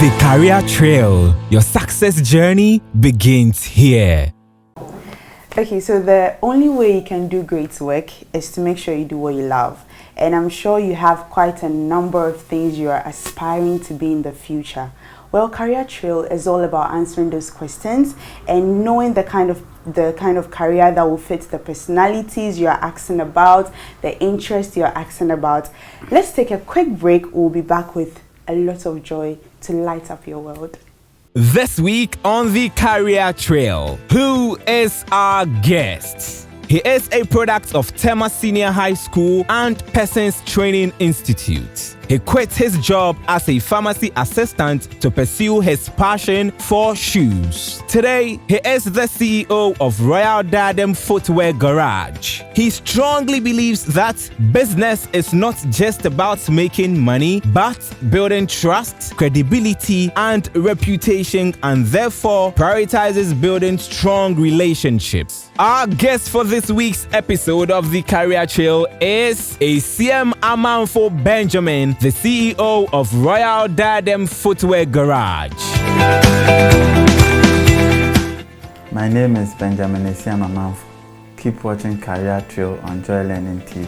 The Career Trail. Your success journey begins here. Okay, so the only way you can do great work is to make sure you do what you love. And I'm sure you have quite a number of things you are aspiring to be in the future. Well, Career Trail is all about answering those questions and knowing the kind of career that will fit the personalities you are asking about, the interests you are asking about. Let's take a quick break. We'll be back with a lot of joy to light up your world. This week on the Career Trail, who is our guest? He is a product of Tema Senior High School and Persons Training Institute. He quit his job as a pharmacy assistant to pursue his passion for shoes. Today, he is the CEO of Royal Diadem Footwear Garage. He strongly believes that business is not just about making money, but building trust, credibility, and reputation, and therefore prioritizes building strong relationships. Our guest for this week's episode of the Career Trail is Asiam Amanfo Benjamin, the CEO of Royal Diadem Footwear Garage. My name is Benjamin Asiam Amanfo. Keep watching Career Trail on Joy Learning TV.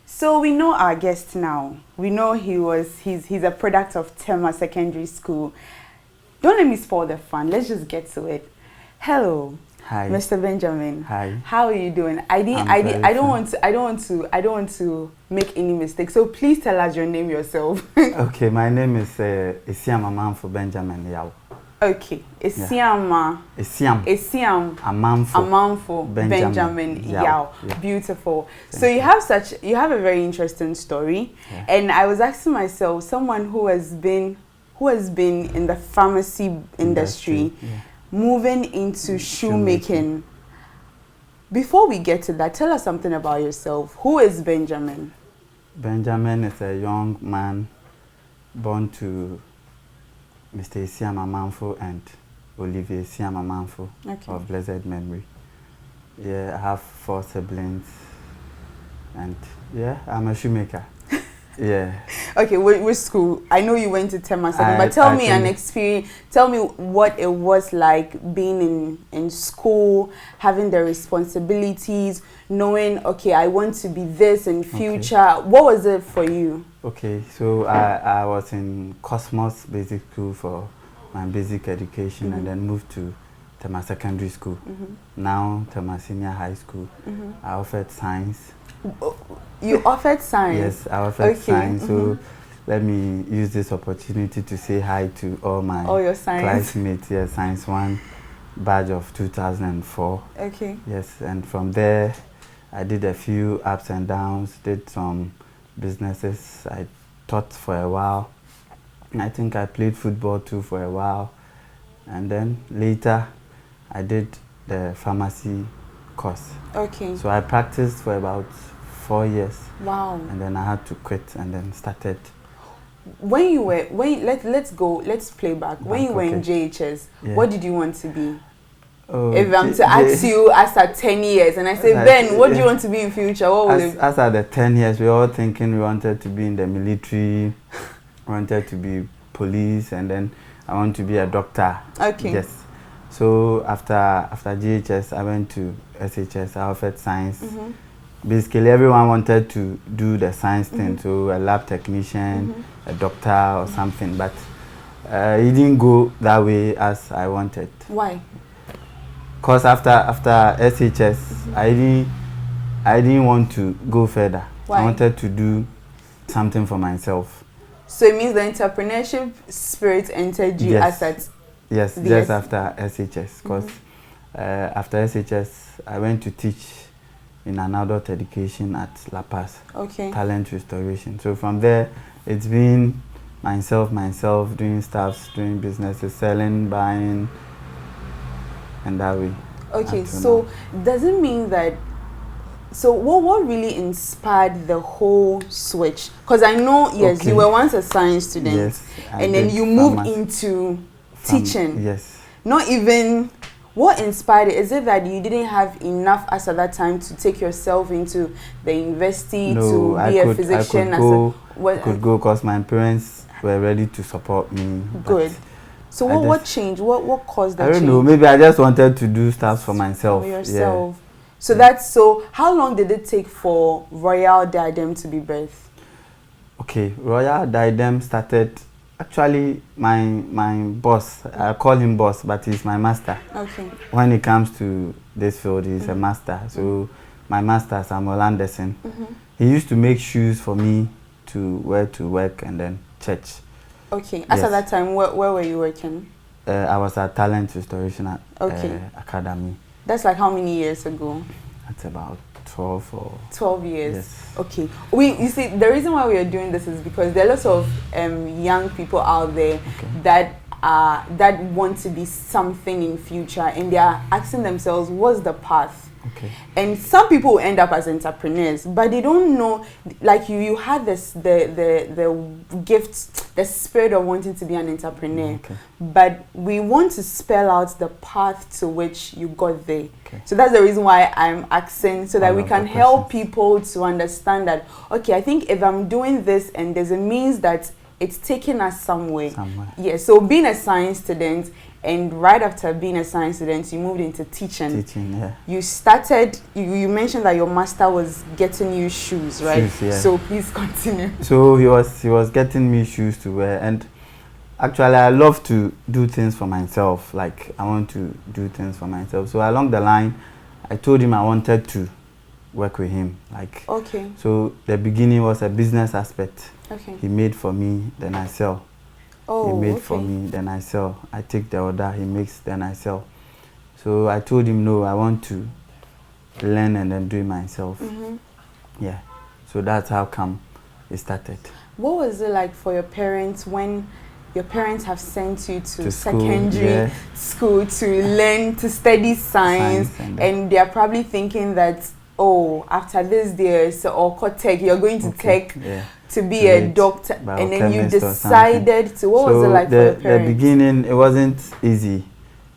So we know our guest now. We know he's a product of Tema Secondary School. Don't let me spoil the fun. Let's just get to it. Hello. Hi. Mr. Benjamin. Hi. How are you doing? I don't want to make any mistakes. So please tell us your name yourself. Okay, my name is Asiam Amanfo Benjamin Yao. Okay. Asiam Amanfo Benjamin Yao. Yeah. Beautiful. So you have a very interesting story. Yeah. And I was asking myself, someone who has been in the pharmacy industry. Yeah. Moving into shoemaking. Before we get to that, tell us something about yourself. Who is Benjamin? Benjamin is a young man born to Mr. Asiam Amanfo and Olivier Asiam Amanfo of blessed memory. Yeah, I have 4 siblings, and yeah, I'm a shoemaker. Yeah. Okay, which school? I know you went to Tema Secondary, but tell me an experience. Tell me what it was like being in school, having the responsibilities, knowing, okay, I want to be this in future. Okay. What was it for you? Okay, so I was in Cosmos Basic School for my basic education, and then moved to Tema Secondary School. Now Tema Senior High School. I offered science. You offered science? Yes, I offered science. So let me use this opportunity to say hi to all your classmates. Yes, Science 1 badge of 2004. Okay. Yes, and from there I did a few ups and downs, did some businesses. I taught for a while. I think I played football too for a while. And then later I did the pharmacy course. Okay. So I practiced for about 4 years. Wow. And then I had to quit and then started. Let's play back. When you were in JHS, what did you want to be? Oh, if I'm to ask you after 10 years and I say, Ben, what do you want to be in future? What will as at the 10 years, we were all thinking we wanted to be in the military, wanted to be police, and then I want to be a doctor. Okay. Yes. So after GHS, I went to SHS. I offered science. Basically, everyone wanted to do the science thing, so a lab technician, a doctor, or something. But it didn't go that way as I wanted. Why? Because after SHS, I didn't want to go further. Why? I wanted to do something for myself. So it means the entrepreneurship spirit entered you Yes. Yes, just after SHS. Because after SHS, I went to teach in an adult education at La Paz. Okay. Talent restoration. So from there, it's been myself, doing stuff, doing businesses, selling, buying, and that way. Okay, so does it mean that, so what really inspired the whole switch? Because I know, yes, you were once a science student, yes, and then you moved into teaching. Yes. Not even What inspired it? Is it that you didn't have enough as at that time to take yourself into the university to be a physician? I could go because my parents were ready to support me. Good. So what changed? What caused that change? I don't know. Maybe I just wanted to do stuff for myself. For yourself. Yeah. So how long did it take for Royal Diadem to be birthed? Okay, Royal Diadem started. Actually, my boss, I call him boss, but he's my master. Okay. When it comes to this field, he's a master. So my master, Samuel Anderson, he used to make shoes for me to wear to work and then church. Okay. As at that time, where were you working? I was at Talent Restoration Academy. That's like how many years ago? That's about 12 years. Yes. Okay. You see, the reason why we are doing this is because there are lots of young people out there that want to be something in future, and they are asking themselves, what's the path? Okay. And some people end up as entrepreneurs, but they don't know, like you had this the gift, the spirit of wanting to be an entrepreneur. Okay. But we want to spell out the path to which you got there. Okay. So that's the reason why I'm asking, so that we can help people to understand that, okay, I think if I'm doing this and there's a means that it's taking us somewhere. Yeah, so being a science student, and right after being a science student, you moved into teaching. Yeah. You started, you mentioned that your master was getting you shoes, right? Shoes, yeah. So please continue. So he was getting me shoes to wear, and actually I love to do things for myself. Like I want to do things for myself. So along the line, I told him I wanted to work with him. Like, okay. So the beginning was a business aspect. Okay. He made for me, then I sell. Oh, he made for me, then I sell. I take the order, he makes, then I sell. So I told him, no, I want to learn and then do it myself. Yeah. So that's how come it started. What was it like for your parents when your parents have sent you to school, secondary school to learn, to study science and they are probably thinking that, oh, after this there's or tech, you're going to tech to be a doctor, and then you decided to. What was it like for your parents? The beginning, it wasn't easy.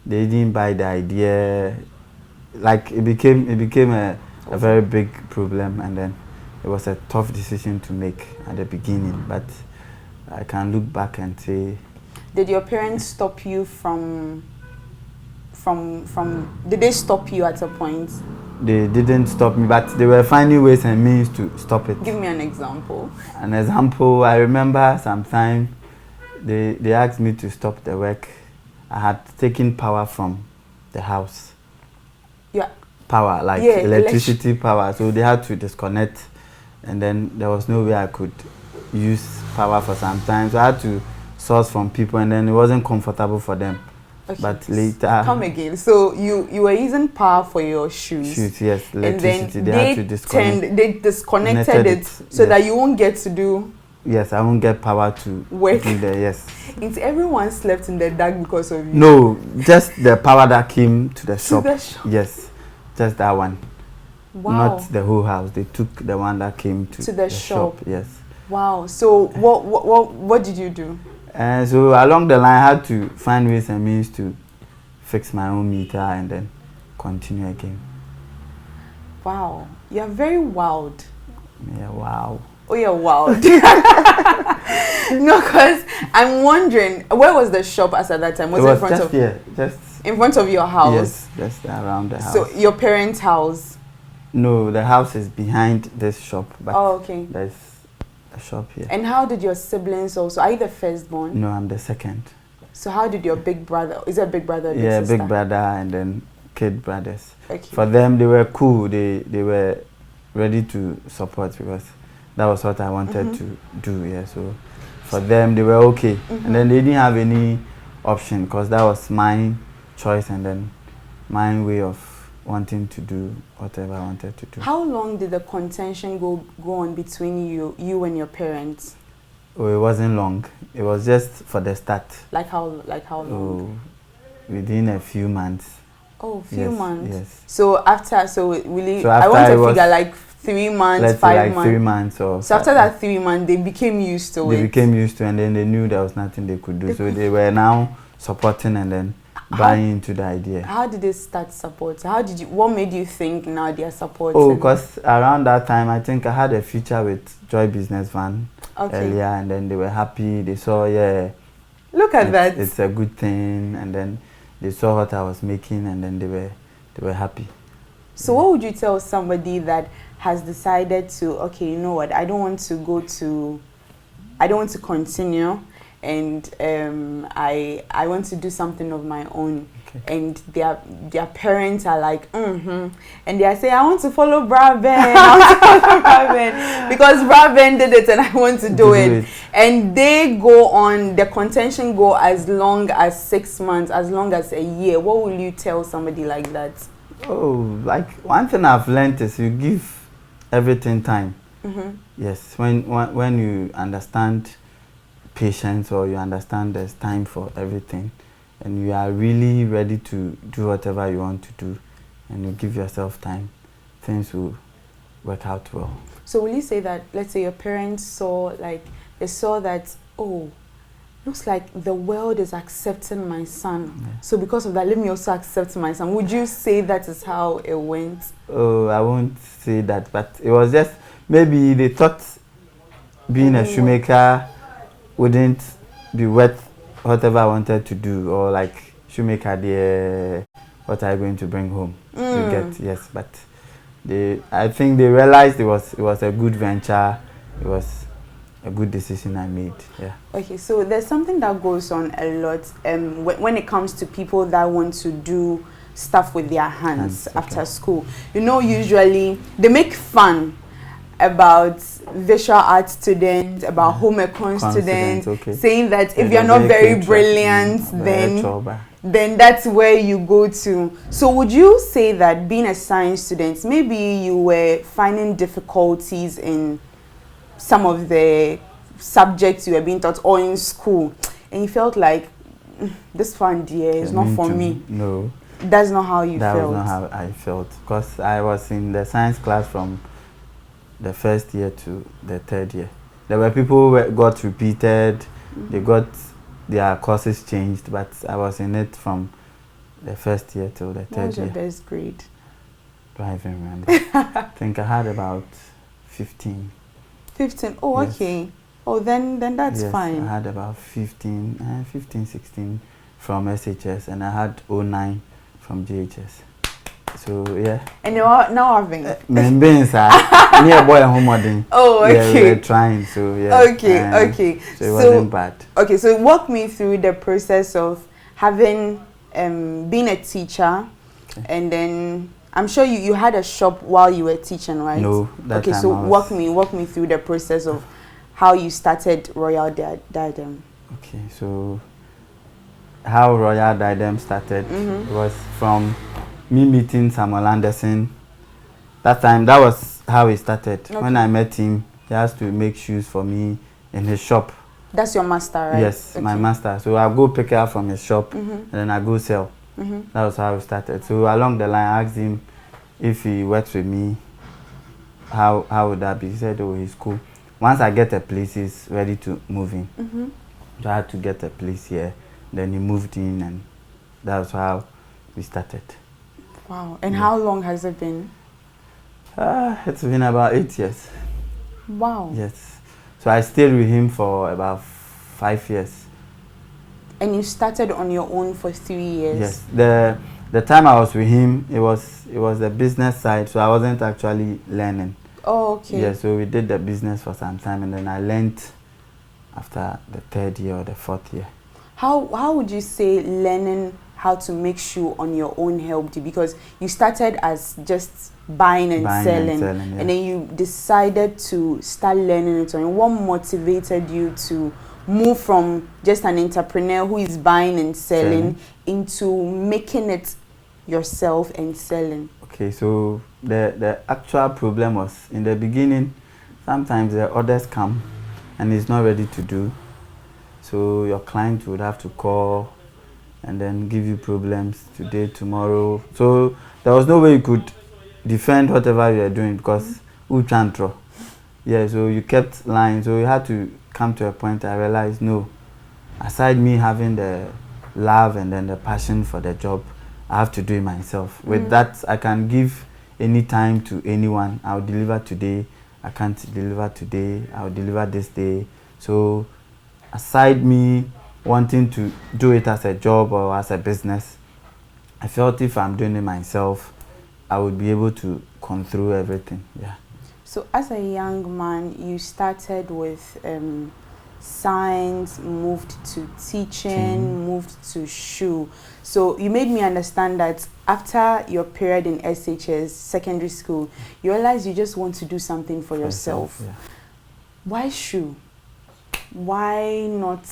They didn't buy the idea. Like it became a very big problem, and then it was a tough decision to make at the beginning. But I can look back and say, did your parents stop you from? Did they stop you at a point? They didn't stop me, but they were finding ways and means to stop it. Give me an example. An example, I remember sometime they asked me to stop the work. I had taken power from the house. Yeah. Power, like electricity power. So they had to disconnect, and then there was no way I could use power for some time. So I had to source from people, and then it wasn't comfortable for them. Okay. But later, come again. So you were using power for your shoes. Shoes, yes, electricity. And then they had to disconnect. They disconnected it so that you won't get to do. Yes, I won't get power to work. Do the, yes. It's everyone slept in the dark because of you. No, just the power that came to the shop. Yes, just that one. Wow. Not the whole house. They took the one that came to the shop. Yes. Wow. So what did you do? So along the line, I had to find ways and means to fix my own meter and then continue again. Wow, you're very wild. Yeah, wow. Oh, you're wild. No, because I'm wondering, where was the shop as at that time? Was it in front just of? Yeah, just in front of your house. Yes, just around the house. So your parents' house? No, the house is behind this shop. But okay. There's a shop here. And how did your siblings also? Are you the firstborn? No, I'm the second. So how did your big brother? Is it a big brother? Or big sister? Big brother and then kid brothers. Okay. For them, they were cool. They were ready to support because that was what I wanted to do. Yeah, so for them, they were okay. And then they didn't have any option because that was my choice and then my way of wanting to do whatever I wanted to do. How long did the contention go on between you and your parents? Oh, it wasn't long. It was just for the start. Like how long? Oh, within a few months. Oh, few months. Yes. So after, really, so after I want to figure like 3 months, 5 months. 3 months or. So after that 3 months, they became used to it. They became used to, and then they knew there was nothing they could do. So they were now supporting, and then buying into the idea. How did they start support? What made you think now they are supporting? Oh, because around that time, I think I had a feature with Joy Business Van earlier, and then they were happy. They saw, look at that. It's a good thing, and then they saw what I was making, and then they were happy. So what would you tell somebody that has decided to, okay, you know what, I don't want to continue, and I want to do something of my own, and their parents are like, and they are saying, I want to follow Braben, because Braben did it and I want to do it. And they go on, the contention go as long as 6 months, as long as a year. What will you tell somebody like that? Oh, like one thing I've learned is you give everything time. Yes, when you understand patience, or you understand there's time for everything, and you are really ready to do whatever you want to do, and you give yourself time, things will work out well. So will you say that, let's say your parents saw that, oh, looks like the world is accepting my son, so because of that, let me also accept my son. Would you say that is how it went? Oh, I won't say that, but it was just, maybe they thought being a shoemaker wouldn't be worth whatever I wanted to do, or like, Shoemaker, what are you going to bring home? You get, yes, but I think they realized it was a good venture, it was a good decision I made. Yeah. Okay, so there's something that goes on a lot when it comes to people that want to do stuff with their hands after school. You know, usually they make fun about visual art students, about home econ students, saying that if you're not very brilliant, then that's where you go to. So would you say that being a science student, maybe you were finding difficulties in some of the subjects you were being taught, or in school, and you felt like, this one, dear, is not for me? No. That's not how you felt? That was not how I felt, because I was in the science class from the first year to the third year. There were people who got repeated, they got their courses changed, but I was in it from the first year till the third year. What was your best grade? Do I even remember? I think I had about 15. 15? Oh, yes. Okay. Oh, then that's fine. I had about 15, 16 from SHS, and I had 09 from JHS. So yeah. And now having. Near boy home. Oh, okay. Yeah, we're trying. So yeah. Okay. So it wasn't bad. Okay, so walk me through the process of having been a teacher, and then I'm sure you had a shop while you were teaching, right? No, that time. Okay, so walk me through the process of how you started Royal Diadem. Okay, so how Royal Diadem started was from me meeting Samuel Anderson. That time, that was how it started. Okay. When I met him, he has to make shoes for me in his shop. That's your master, right? Yes, my master. So I go pick it up from his shop, and then I go sell. That was how it started. So along the line, I asked him if he works with me, how would that be? He said, oh, he's cool. Once I get a place, he's ready to move in. So I had to get a place here. Then he moved in, and that was how we started. Wow. And how long has it been? It's been about 8 years. Wow. Yes. So I stayed with him for about 5 years. And you started on your own for 3 years? Yes. The time I was with him, it was the business side, so I wasn't actually learning. Oh, okay. Yeah, so we did the business for some time, and then I learned after the 3rd year or the 4th year. How would you say learning how to make shoe on your own helped you? Because you started as just buying and selling, and then you decided to start learning it on. What motivated you to move from just an entrepreneur who is buying and selling into making it yourself and selling? Okay, so the actual problem was in the beginning, sometimes the orders come and it's not ready to do. So your client would have to call and then give you problems today, tomorrow. So there was no way you could defend whatever you were doing because who can't draw? Yeah, so you kept lying. So you had to come to a point I realized, no, aside me having the love and then the passion for the job, I have to do it myself. With that, I can give any time to anyone. I'll deliver today. I can't deliver today. I'll deliver this day. So aside me wanting to do it as a job or as a business, I felt if I'm doing it myself, I would be able to control everything. Yeah. So as a young man, you started with science, moved to teaching, moved to shoe. So you made me understand that after your period in SHS, secondary school, you realized you just want to do something for yourself. Yeah. Why shoe? Why not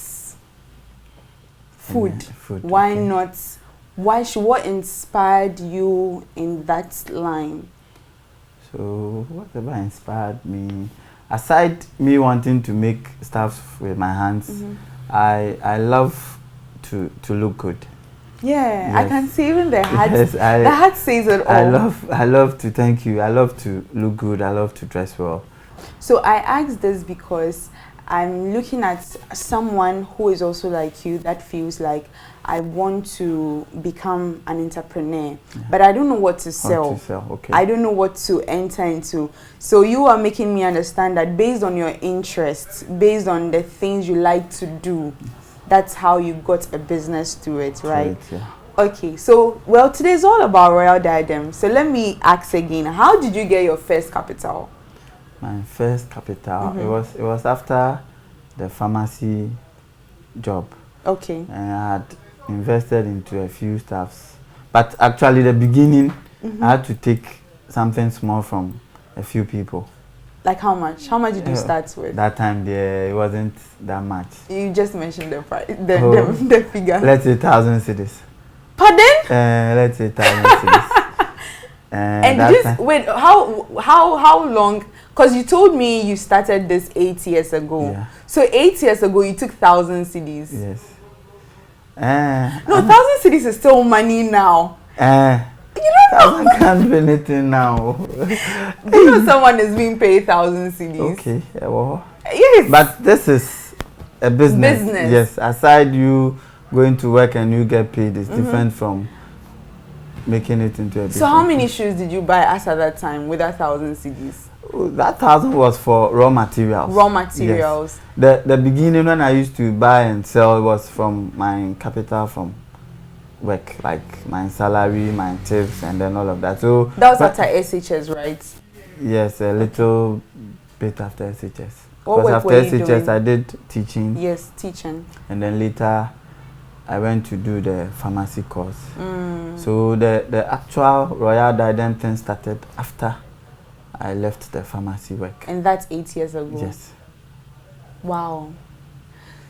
food? Why not? Why shoe? What inspired you in that line? So whatever inspired me, aside me wanting to make stuff with my hands, I love to look good. Yeah, yes. I can see even the hat. Yes, the hat says it all. I love to, thank you. I love to look good. I love to dress well. So I asked this because I'm looking at someone who is also like you that feels like I want to become an entrepreneur, but I don't know what to sell. Okay. I don't know what to enter into. So you are making me understand that based on your interests, based on the things you like to do, that's how you got a business to it, right? Yeah. Okay, so well, today's all about Royal Diadem. So let me ask again, how did you get your first capital? My first capital, it was after the pharmacy job. Okay. And I had invested into a few stuffs. But actually the beginning, I had to take something small from a few people. Like how much? How much did you start with? That time it wasn't that much. You just mentioned the price, the figure. Let's say 1,000 cedis. Pardon? Let's say 1,000 cedis. And just wait, how long? Because you told me you started this 8 years ago. Yeah. So 8 years ago you took 1,000 cedis. Yes. No, 1,000 cedis is still money now. You don't know. Can't be anything now. You know someone is being paid 1,000 cedis. Okay. Well. Yes. But this is a business. Business. Yes. Aside you going to work and you get paid, it's different from making it into a business. So how many shoes did you buy at that time with that 1,000 cedis? That 1,000 was for raw materials. Raw materials. Yes. The beginning when I used to buy and sell was from my capital from work, like my salary, my tips, and then all of that. So that was after SHS, right? Yes, a little bit after SHS. What because work after were you SHS doing? I did teaching. Yes, teaching. And then later I went to do the pharmacy course. So the actual Royal Diadem thing started after I left the pharmacy work. And that's 8 years ago? Yes. Wow.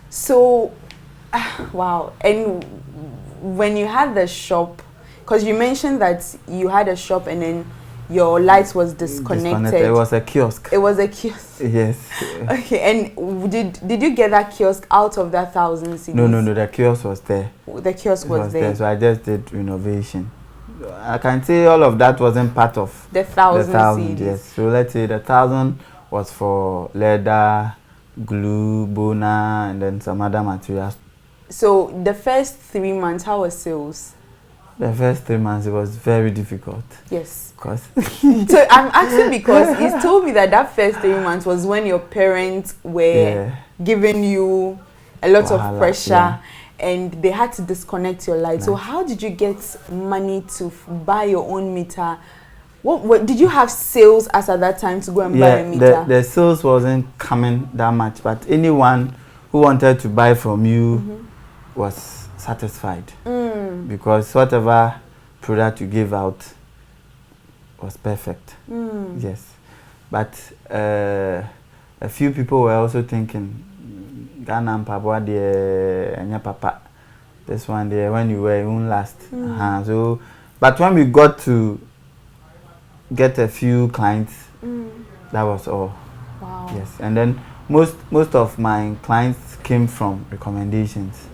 So, wow. And when you had the shop, because you mentioned that you had a shop and then your lights was disconnected. It was a kiosk. It was a kiosk. Yes. Okay, and did you get that kiosk out of that 1,000 cedis? No, the kiosk was there. The kiosk was there. So I just did renovation. I can say all of that wasn't part of the 1,000 cedis. Yes. So let's say the 1,000 was for leather, glue, boner, and then some other materials. So the first 3 months, how was sales? The first 3 months, it was very difficult. Yes. Because so I'm asking because he's told me that first 3 months was when your parents were giving you a lot of pressure and they had to disconnect your light. So how did you get money to buy your own meter? What did you have sales as at that time to go and buy a meter? The sales wasn't coming that much, but anyone who wanted to buy from you was satisfied because whatever product you gave out was perfect. Yes, but a few people were also thinking, Ghana and Papa, Papa, this one there when you were, it won't last. So, but when we got to get a few clients, that was all. Wow. Yes, and then most of my clients came from recommendations.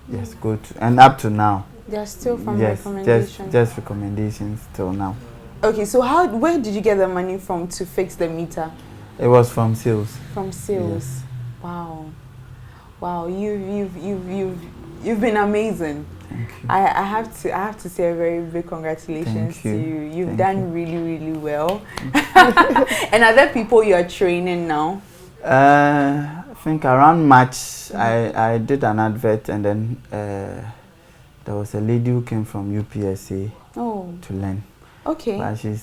Yes, good. And up to now. They are still from recommendations. Just recommendations till now. Okay, so where did you get the money from to fix the meter? It was from sales. From sales. Yes. Wow. Wow, you've been amazing. Thank you. I have to say a very big congratulations to you. You've done really well. And are there people you are training now? I think around March I did an advert, and then there was a lady who came from UPSA to learn. Okay. But she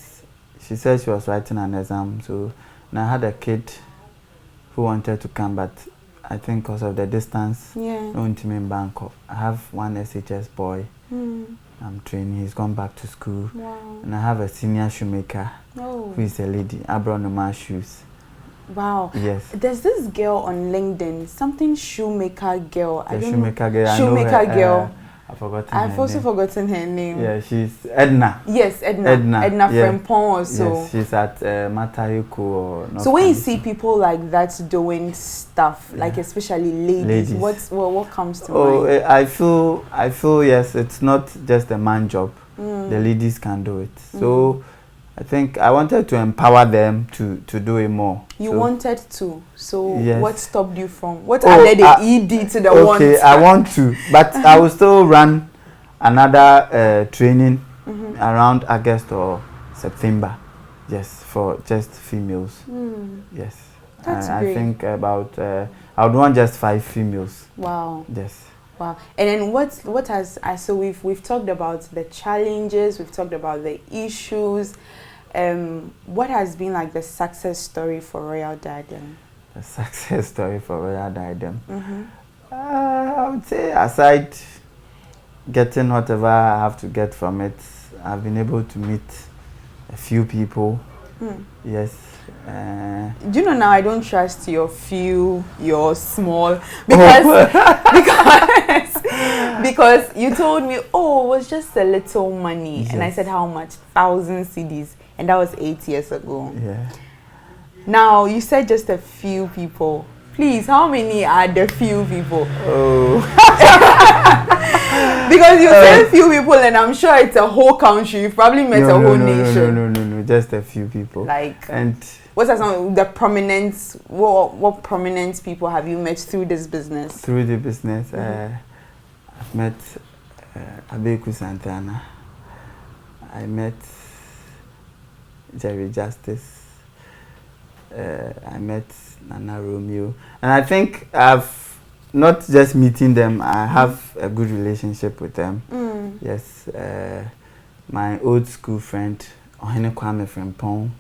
said she was writing an exam, so and I had a kid who wanted to come, but I think because of the distance, no to me in Bangkok. I have one SHS boy. I'm training. He's gone back to school. Wow. And I have a senior shoemaker who is a lady. I brought my shoes. Wow. Yes. There's this girl on LinkedIn, something Shoemaker girl. The Shoemaker girl. Shoemaker girl. I've also forgotten her name. Yeah, she's Edna. Yes, Edna Frempong also. Yes, she's at Matayuko or so when you see people like that doing stuff, like especially ladies, what comes to mind? I feel yes, it's not just a man job. The ladies can do it. So I think I wanted to empower them to do it more. You wanted to. So yes. What stopped you from? What added the ED to the want? Okay, I want to, but I will still run another training around August or September. Yes, for just females. Yes. That's great. I think about I would want just 5 females. Wow. Yes. Wow. And then what has so we've talked about the challenges, we've talked about the issues. What has been like the success story for Royal Diadem? The success story for Royal Diadem. I would say aside getting whatever I have to get from it, I've been able to meet a few people. Yes. Do you know now I don't trust your small because because you told me, oh, it was just a little money. Yes. And I said how much? 1,000 CDs, and that was 8 years ago. Yeah. Now you said just a few people. Please, how many are the few people? Oh. Because you said a few people, and I'm sure it's a whole country. You've probably met a whole nation. No, just a few people. Like, and what are some the prominent? What prominent people have you met through this business? Through the business, I've met Abeku Santana. I met Jerry Justice. I met Nana Romeo, and I think I've not just meeting them. I have a good relationship with them. Yes, my old school friend Ohene Kwame Frempong.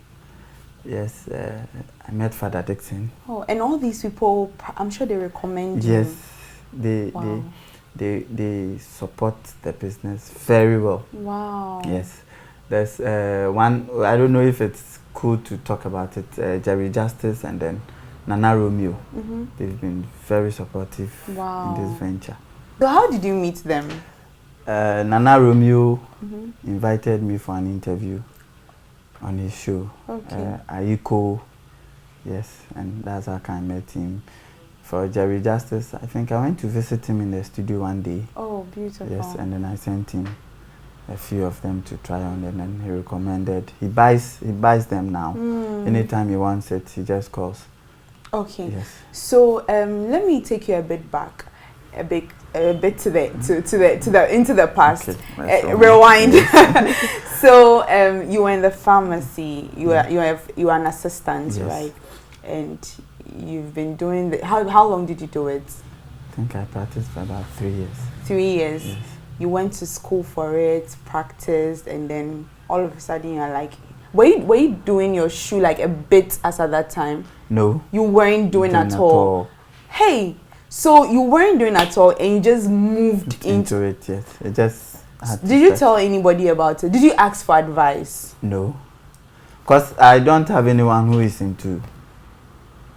Yes, I met Father Dixon. Oh, and all these people, I'm sure they recommend you. Yes, they support the business very well. Wow. Yes, there's one. I don't know if it's cool to talk about it. Jerry Justice and then Nana Romeo. They've been very supportive in this venture. So how did you meet them? Nana Romeo invited me for an interview on his show. Okay. Aiko, yes, and that's how I met him. For Jerry Justice, I think I went to visit him in the studio one day. Oh, beautiful. Yes, and then I sent him a few of them to try on, and then he recommended. He buys them now. Anytime he wants it, he just calls. Okay. Yes. So let me take you a bit back, a bit to the into the past. Okay. Rewind. So you were in the pharmacy. You are an assistant, yes. Right? And you've been doing the. How long did you do it? I think I practiced for about 3 years. 3 years. Yes. You went to school for it, practiced, and then all of a sudden you're like, were you doing your shoe like a bit as at that time? No. You weren't doing at all. Hey, so you weren't doing at all, and you just moved into it. Yes, it just. Did you tell anybody about it? Did you ask for advice? No, because I don't have anyone who is into.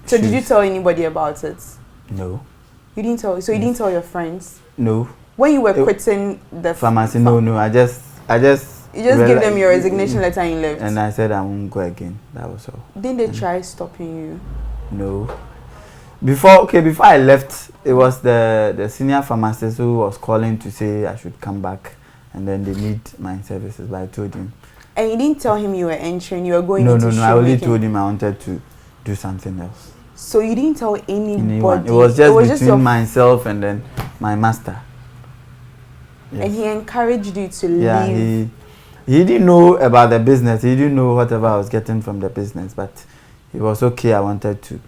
So shoes. Did you tell anybody about it? No. You didn't tell. So you didn't tell your friends? No. When you were quitting the pharmacy, no. I just. You just give them your resignation letter and you left. And I said I won't go again. That was all. Didn't they try stopping you? No. Before I left, it was the senior pharmacist who was calling to say I should come back, and then they need my services. But I told him. And you didn't tell him you were entering. You were going. No. I only told him I wanted to do something else. So you didn't tell anybody? It was just between myself and then my master. Yes. And he encouraged you to leave? Yeah, he didn't know about the business. He didn't know whatever I was getting from the business, but he was okay. I wanted to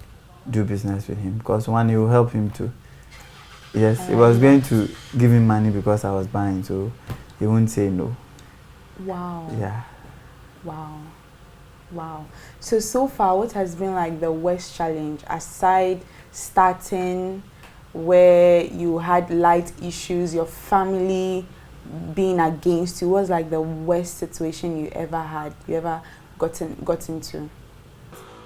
do business with him because one, it will help him too. Yes, he was going to give him money because I was buying, so he wouldn't say no. Wow. Yeah. Wow. Wow. So far, what has been like the worst challenge aside starting where you had light issues, your family being against you? What's like the worst situation you ever had, you ever got into?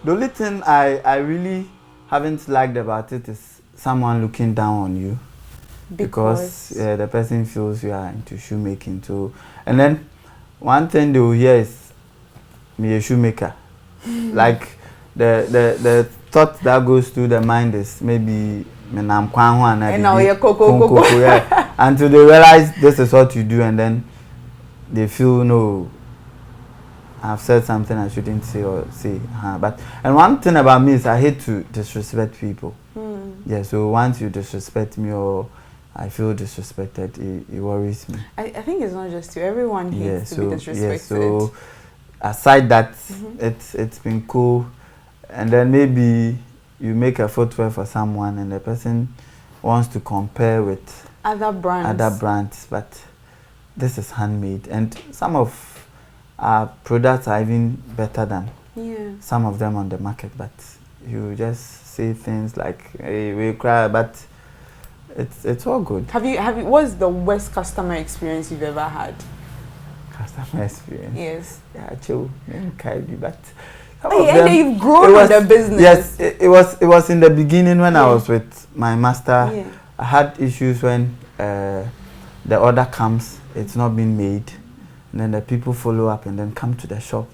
The only thing I really haven't liked about it is someone looking down on you. Because the person feels you are into shoemaking too. And then one thing they will hear is me a shoemaker. Like the thought that goes through the mind is maybe and now you're coco. Yeah. Until they realize this is what you do, and then they feel no, I've said something I shouldn't say or say. But and one thing about me is I hate to disrespect people. Yeah, so once you disrespect me or I feel disrespected, it worries me. I think it's not just you. Everyone hates to be disrespected. Yeah, so aside that, it's been cool. And then maybe you make a footwear for someone and the person wants to compare with other brands, but this is handmade. And some of our products are even better than some of them on the market. But you just say things like, hey, we cry, but it's all good. What's the worst customer experience you've ever had? Customer experience? Yes. Yeah, chill. But and you've grown with the business. Yes, it was in the beginning when I was with my master. Yeah. I had issues when the order comes, it's not been made, and then the people follow up and then come to the shop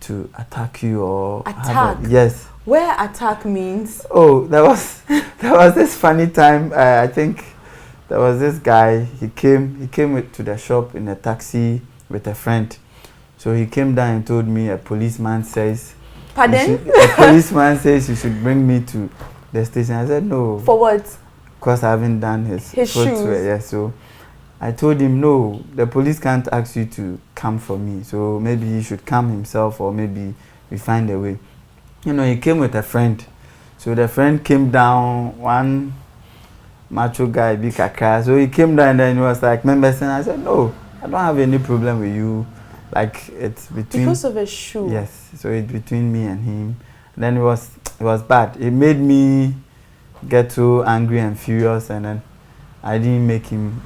to attack you or attack. Yes. Where attack means? Oh, there was this funny time. I think there was this guy. He came to the shop in a taxi with a friend. So he came down and told me a policeman says. Pardon? A policeman says you should bring me to the station. I said no. For what? Because I haven't done his shoes. Yeah, so I told him no. The police can't ask you to come for me. So maybe he should come himself, or maybe we find a way. You know, he came with a friend. So the friend came down, one macho guy, big kakra. So he came down and then he was like, members, and I said, no, I don't have any problem with you. Like, it's between... Because of a shoe? Yes, so it's between me and him. And then it was bad. It made me get so angry and furious, and then I didn't make him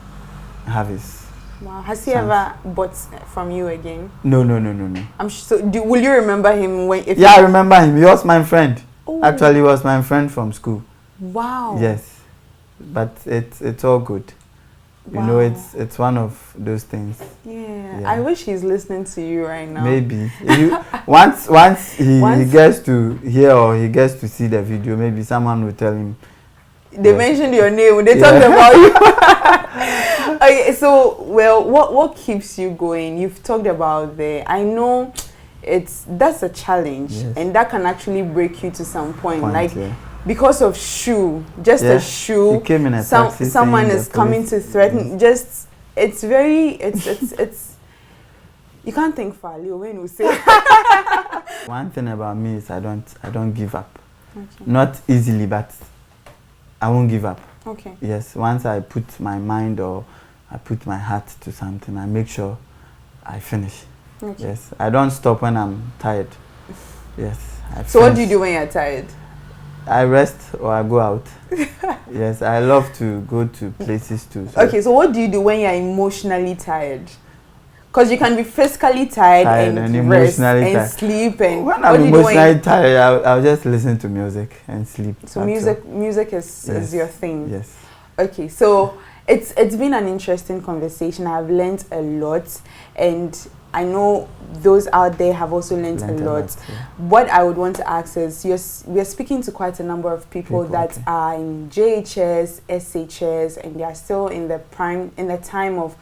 have his... Wow. Has he ever bought from you again? No. Will you remember him? I remember him. He was my friend. Oh. Actually, he was my friend from school. Wow. Yes. But it's all good. Wow. You know, it's one of those things. Yeah. I wish he's listening to you right now. Maybe. Once he gets to hear or he gets to see the video, maybe someone will tell him. They mentioned your name. They talked about you. Okay, so what keeps you going? You've talked about I know that's a challenge, and that can actually break you to some point. Because of shoe, just a shoe. He came in a taxi someone is coming to threaten. Just it's you can't think far, Leo, when you say. One thing about me is I don't give up. Okay. Not easily, but I won't give up. Okay. Yes, once I put my mind or I put my heart to something, I make sure I finish. Okay. Yes, I don't stop when I'm tired. Yes. So what do you do when you're tired? I rest or I go out. Yes, I love to go to places too. So. Okay, so what do you do when you're emotionally tired? Because you can be physically tired and rest and sleep. And when I'm emotionally tired, I'll just listen to music and sleep. So music is your thing. Yes. Okay, so it's been an interesting conversation. I've learned a lot, and I know those out there have also learned a lot. What I would want to ask is, we're speaking to quite a number of people that are in JHS, SHS, and they are still in the time of,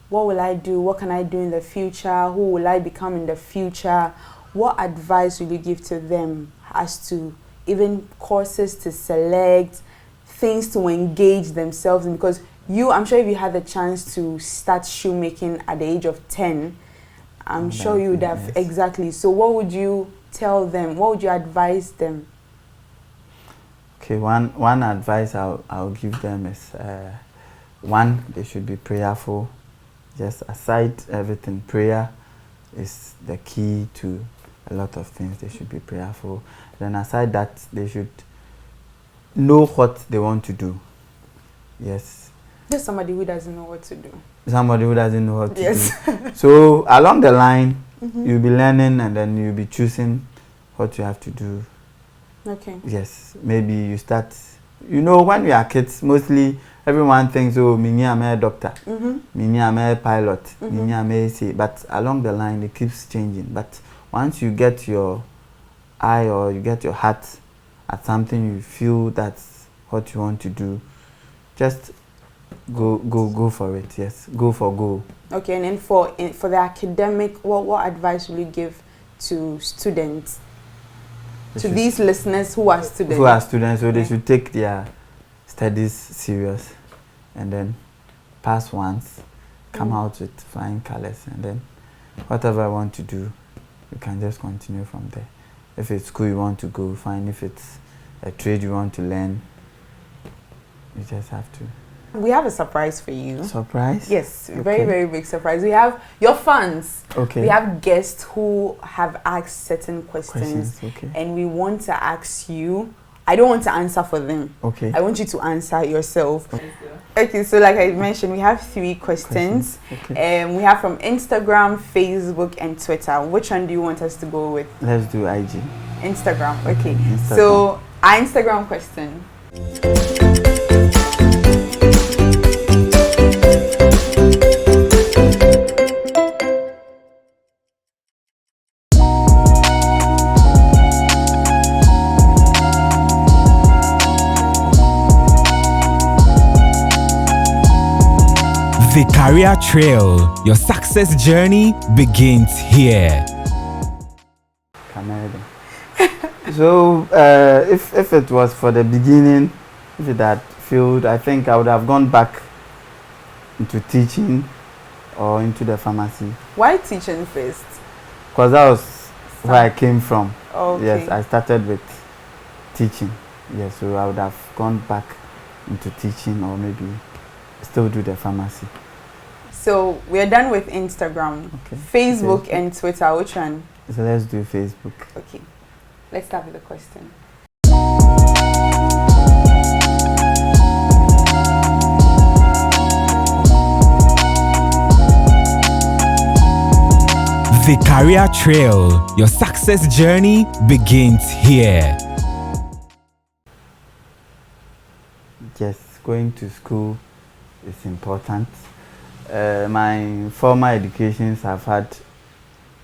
what will I do? What can I do in the future? Who will I become in the future? What advice will you give to them as to even courses to select, things to engage themselves in? Because I'm sure if you had the chance to start shoemaking at the age of 10, I'm sure you would have, yes. Exactly. So what would you tell them? What would you advise them? Okay, one advice I'll give them is, one, they should be prayerful. Just aside everything, prayer is the key to a lot of things. They should be prayerful. Then aside that, they should know what they want to do. Yes. There's somebody who doesn't know what to do. Somebody who doesn't know what to yes. do. So along the line, you'll be learning and then you'll be choosing what you have to do. Okay. Yes. Maybe you start, when we are kids, mostly everyone thinks, oh, me I'm a doctor, me I'm a pilot, me I'm a AC. But along the line, it keeps changing. But once you get your eye or you get your heart at something, you feel that's what you want to do, just go for it. Yes, go for goal. Okay, and then for the academic, what advice will you give to students? To these listeners who are students. So they should take their studies serious and then pass once, come out with flying colors, and then whatever I want to do, you can just continue from there. If it's school you want to go, fine. If it's a trade you want to learn, you just have to. We have a surprise for you. Surprise? Yes, okay. Very, very big surprise. We have your fans. Okay. We have guests who have asked certain questions. Okay. And we want to ask you. I don't want to answer for them. Okay. I want you to answer yourself. Okay, so like I mentioned, we have 3 questions. Okay. We have from Instagram, Facebook, and Twitter. Which one do you want us to go with? Let's do IG. Instagram, okay. Instagram. So, our Instagram question. The career trail. Your success journey begins here. So, if it was for the beginning, if it had failed, I think I would have gone back into teaching or into the pharmacy. Why teaching first? Because that was where I came from. Okay. Yes, I started with teaching. Yes, so I would have gone back into teaching or maybe still do the pharmacy. So we are done with Instagram. Okay. Facebook and Twitter, which one? So let's do Facebook. Okay. Let's start with the question. The career trail. Your success journey begins here. Yes, going to school is important. My formal educations have had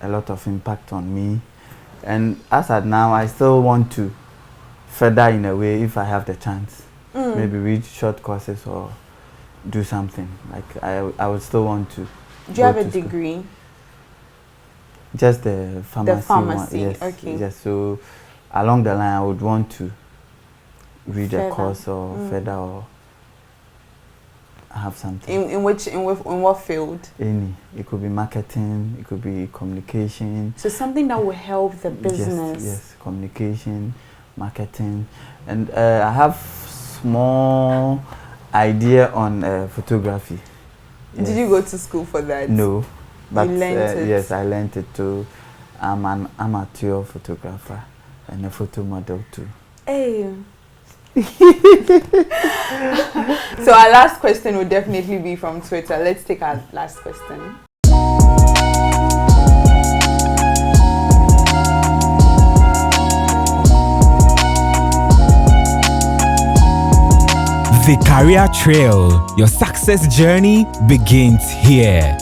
a lot of impact on me, and as at now I still want to further in a way if I have the chance. Maybe read short courses or do something like I would still want to. Do you have a degree? Just the pharmacy. The pharmacy, one. Yes, okay. Yes, so along the line I would want to read a course or further or have something. In what field? Any. It could be marketing, it could be communication. So something that will help the business. Yes, communication, marketing. And I have small idea on photography. Yes. Did you go to school for that? No. But you learned it? Yes, I learned it too. I'm an amateur photographer and a photo model too. Hey. So our last question would definitely be from Twitter. Let's take our last question. The career trail. Your success journey begins here.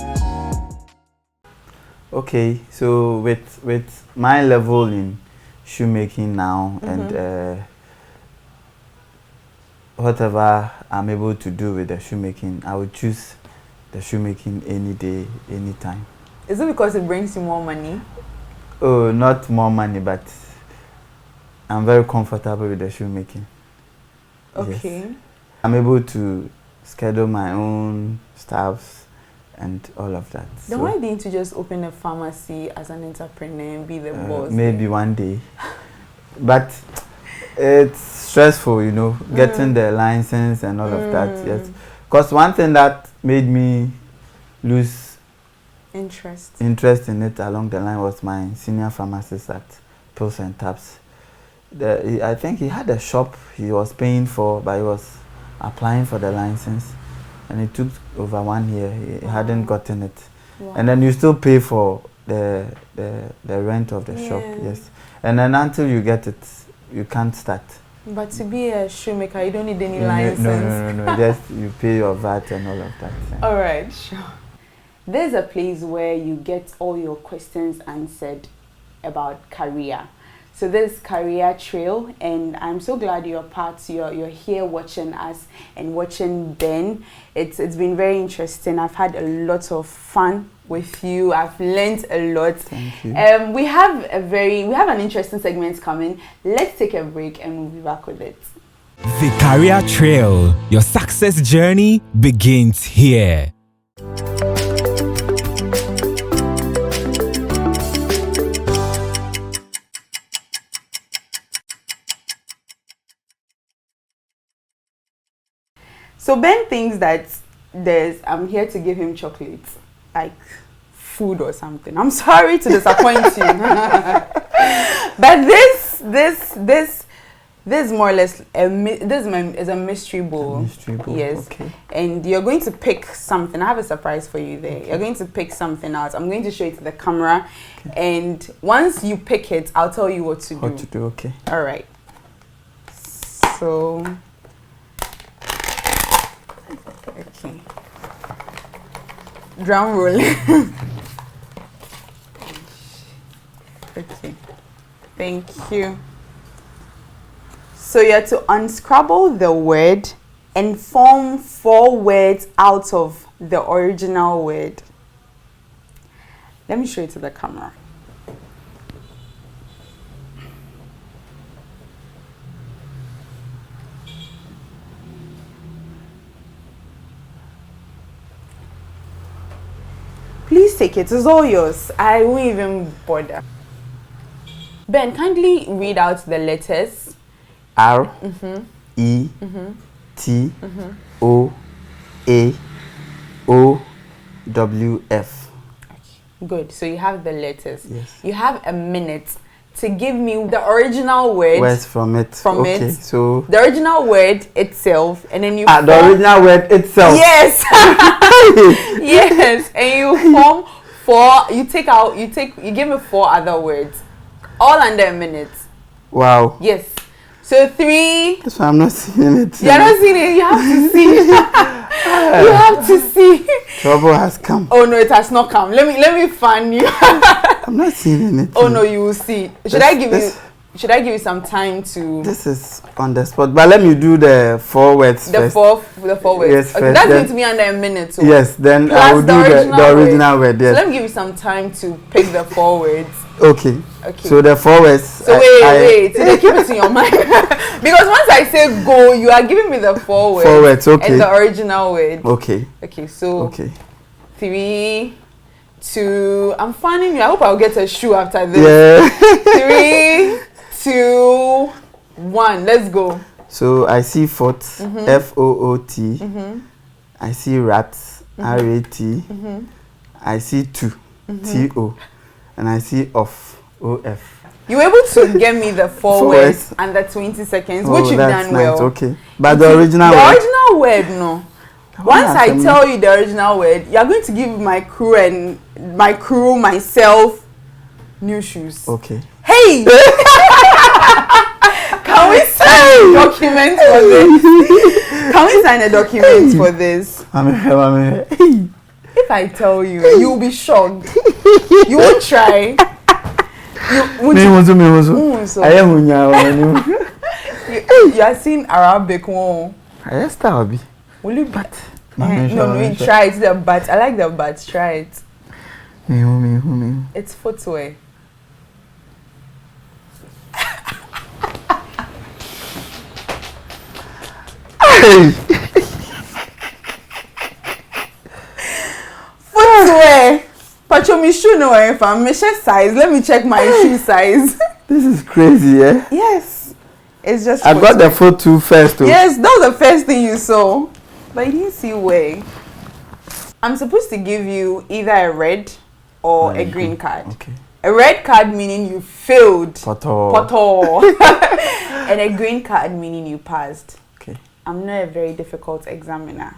Okay, so with my level in shoemaking now and whatever I'm able to do with the shoemaking, I would choose the shoemaking any day, any time. Is it because it brings you more money? Oh, not more money, but I'm very comfortable with the shoemaking. Okay. Yes. I'm able to schedule my own staffs and all of that. Then why didn't you just open a pharmacy as an entrepreneur and be the boss? Maybe one day. But it's stressful, you know, getting the license and all of that. Yes. Because one thing that made me lose interest in it along the line was my senior pharmacist at Pills and Taps. I think he had a shop he was paying for, but he was applying for the license, and it took over 1 year. He hadn't gotten it. Wow. And then you still pay for the rent of the shop. Yes. And then until you get it, you can't start. But to be a shoemaker, you don't need any license. No. Just you pay your VAT and all of that. Yeah. All right, sure. There's a place where you get all your questions answered about career. So this career trail, and I'm so glad you're here watching us and watching Ben. It's been very interesting. I've had a lot of fun with you. I've learned a lot. Thank you. We have an interesting segment coming. Let's take a break and we'll be back with it. The Career Trail. Your success journey begins here. So Ben thinks that I'm here to give him chocolates, like food or something. I'm sorry to disappoint you. But this is more or less is a mystery bowl. A mystery bowl. Yes. Okay. And you're going to pick something. I have a surprise for you there. Okay. You're going to pick something out. I'm going to show it to the camera. Okay. And once you pick it, I'll tell you what to do. What to do, okay. All right. So okay. Drum roll. Okay. Thank you. So you have to unscrabble the word and form 4 words out of the original word. Let me show it to the camera. Please take it. It's all yours. I won't even bother. Ben, kindly read out the letters. R, E, T, O, A, O, W, F. Okay. Good. So you have the letters. Yes. You have a minute to give me the original word. Words from it. Okay. So the original word itself, and then you. The original word itself. Yes. Yes, and you form 4. You give me 4 other words, all under a minute. Wow. Yes. So 3. That's why I'm not seeing it. You're not seeing it. You have to see. You have to see. Trouble has come. Oh no, it has not come. Let me find you. I'm not seeing it. Oh no, you will see. Should I give you some time to? This is on the spot, but let me do the 4 words first. The 4 words. Yes, okay, first, that's going to be under a minute. So yes, then I will do the original word. Yes. So let me give you some time to pick the 4 words. Okay. Okay. So the 4 words. So wait. So keep it in your mind. Because once I say go, you are giving me the 4 words. 4 words, okay. And the original word. Okay. Okay, so. Okay. 3, 2. I'm finding you. I hope I'll get a shoe after this. Yeah. 3, 2, 1. Let's go. So I see foot, F-O-O-T. I see rat, R-A-T. I see two, T-O. And I see off, O-F. You were able to get me the 4 words under 20 seconds, which you've done well. Nice. Okay. But the original word, no. Once I tell you the original word, you're going to give my crew myself, new shoes. Okay. Hey! Can we sign a document for this? Can we sign a document for this? If I tell you, you'll be shocked. You won't try. You are seeing Arabic one. Will you but? No, try it. The but. I like the but. Try it. It's footwear. Footwear. Pacho, me shoe no if I'm measure size. Let me check my shoe size. This is crazy, eh? Yes. It's just I got the photo first. Oh. Yes, that was the first thing you saw. But you didn't see where. I'm supposed to give you either a red or a green card. Okay. A red card meaning you failed. Poto. And a green card meaning you passed. Okay. I'm not a very difficult examiner.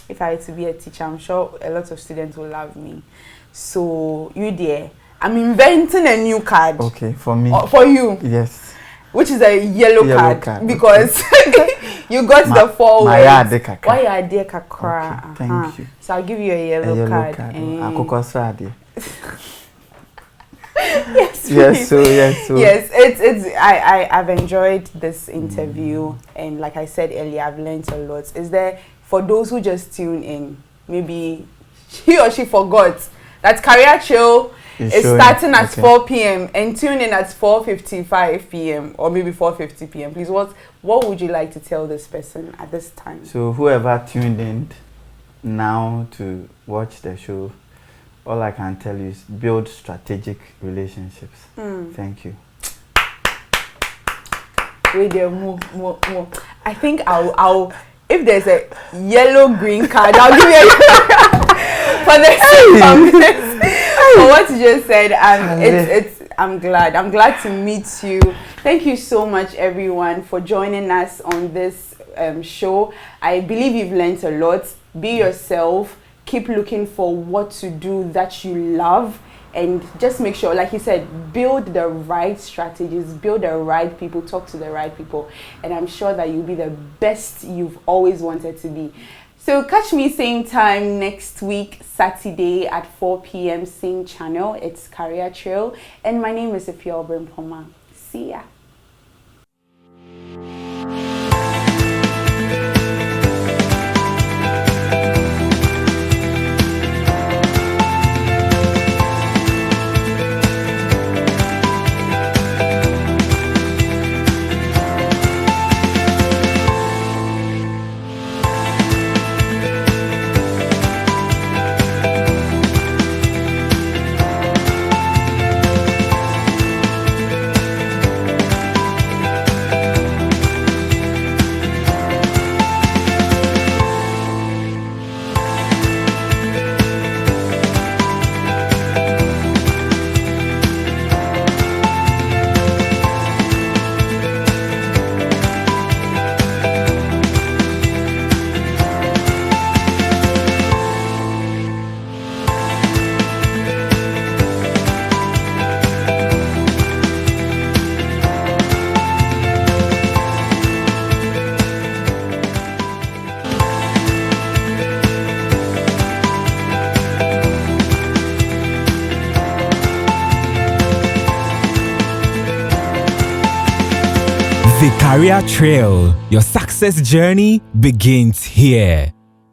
If I were to be a teacher, I'm sure a lot of students will love me. So, you there. I'm inventing a new card. Okay, for me. For you. Yes. Which is a yellow card. Because you got the 4 words. Why are there kakra? Okay, thank you. So I'll give you a yellow card. Yes, I've enjoyed this interview, and like I said earlier, I've learned a lot. Is there, for those who just tune in, maybe he or she forgot that Career Chill is starting at 4 p.m. and tune in at 4:55 p.m. or maybe 4:50 p.m. Please, what would you like to tell this person at this time? So whoever tuned in now to watch the show, all I can tell you is build strategic relationships. Thank you. Wait there, more. I think I'll if there's a yellow green card, I'll give you a for this. For what you just said, I'm glad to meet you. Thank you so much, everyone, for joining us on this show. I believe you've learned a lot. Be yourself. Keep looking for what to do that you love, and just make sure, like you said, build the right strategies, build the right people, talk to the right people, and I'm sure that you'll be the best you've always wanted to be. So catch me same time next week, Saturday at 4 p.m. same channel. It's Career Trail, and my name is Ifeoma Brempoma. See ya. The Career Trail, your success journey begins here.